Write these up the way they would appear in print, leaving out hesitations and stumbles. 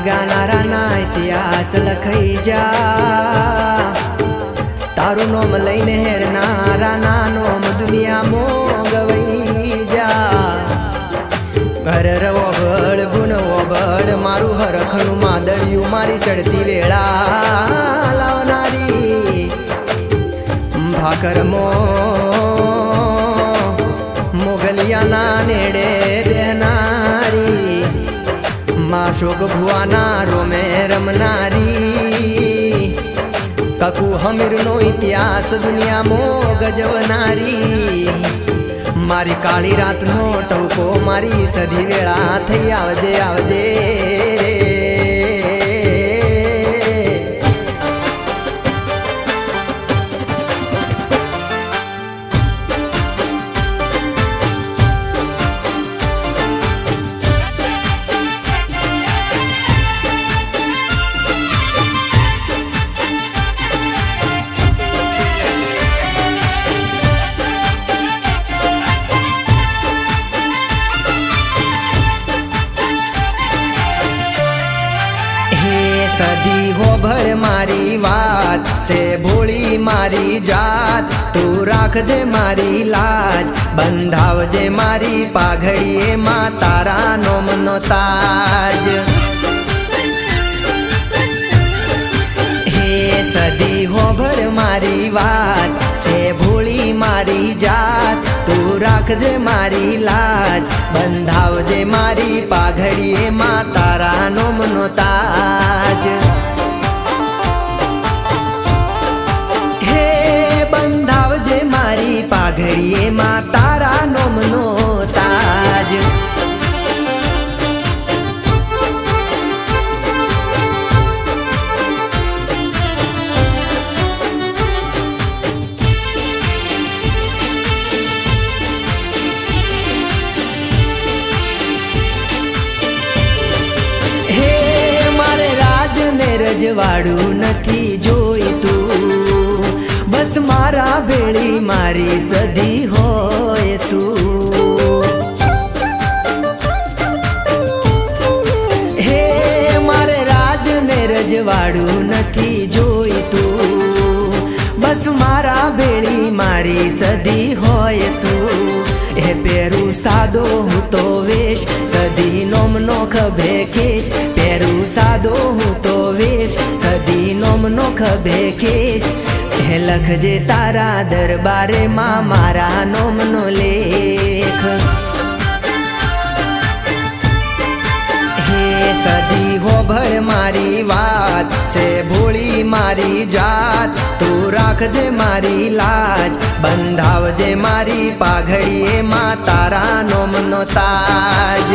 गानाराना इतिहास लखाई जा तारू नोम लईने हेरनारा नोम दुनिया मो गवई जा घर रवो बड़ गुनो बड़ मारू हरखनु मादड़ियू मारी चढ़ती वेळा लावनारी भाकर मोगलिया ना नेड़े बहनारी माशोक भुआना रोमे रमनारी ककू हमीर नो इतिहास दुनिया मो गजवनारी मारी काली रात नो टवको मारी सधी वेळा थई आवजे आवजे सदी हो भर मारी बात से भोली मारी जात तू राख जे मारी लाज बंधाव जे मारी पाघड़िए माँ तारा नोम नो ताज हे सदी हो भर मारी बात से भोली मारी जात तू राख जे मारी लाज बंधाव जे मारी पाघड़िए माँ तारा नोम नो ताज हे बंधाव जे मारी पाघड़िए माँ तारा नोम नो ताज रजवाड़ू नथी जोई तू बस मारा बेड़ी मारी सदी होए तू हे मारे राज ने रजवाड़ू नथी जोई तू बस मारा बेड़ी मारी सदी होए तू हे पेरू सादो हूँ तो वेश सदी नोम नो खभे केश पेरू सादो हूँ तो वेश सदी नोम नो खभे केश हे लख जे तारा दरबारे माँ मारा नोम नो लेख हे सदी हो भर मारी बात से भोली मारी जात तू राख जे मारी लाज बंधाव जे मारी पाघड़िए माँ तारा नोम नो ताज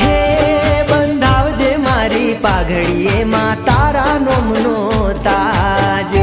हे बंधाव जे मारी पाघड़िए माँ तारा नोम नो ताज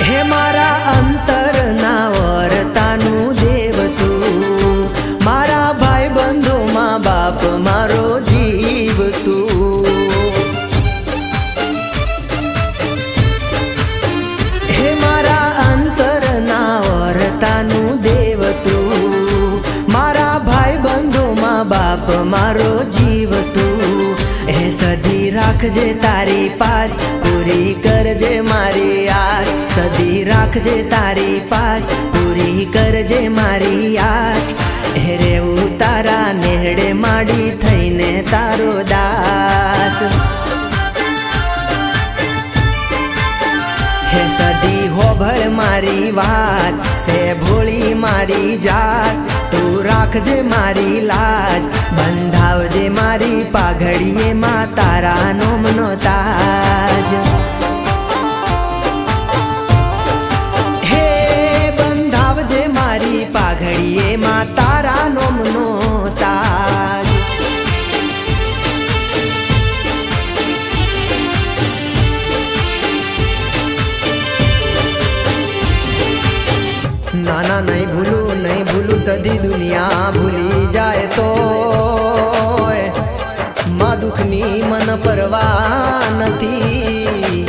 हे मारा अंतर ना वर्तानु देव तू मारा भाई बंधु माँ बाप मारो जीव तू हे मारा अंतर ना वर्तानु देव तू मारा भाई बंधु माँ बाप मारो जीव तू हे सदी राख जे तारी पास पूरी कर जे मारी आश सदी राख जे तारी पास पूरी कर जे मारी आश हे रेऊ तारा नेहड़े माड़ी थईने तारो दास हे सदी हो भर मारी बात से भोली मारी जात तू राख जे मारी लाज बंधाव जे मारी पाघड़िए माँ तारा नोम नो ताज हे बंधाव जे मारी पाघड़िए माँ तारा नोम नो ताज મન પરવા નથી.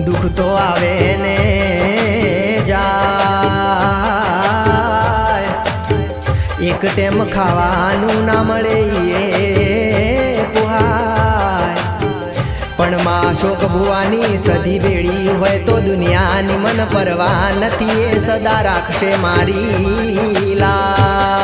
દુઃખ તો આવે ને જાય, એક ટેમ ખાવાનું ના મળે એ પુહાય. પણ માં શોક ભુવાની સદી બેડી હોય તો દુનિયાની મન પરવા નથી. એ સદા રાખશે મારી લાજ.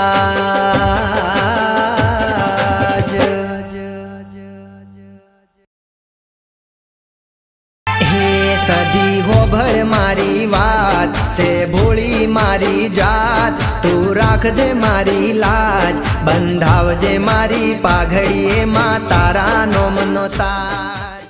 હે સદી હોભળ મારી વાત, સે ભોળી મારી જાત. તું રાખજે મારી લાજ, બંધાવજે મારી પાઘડી. એમાં તારા નોમનો તાજ.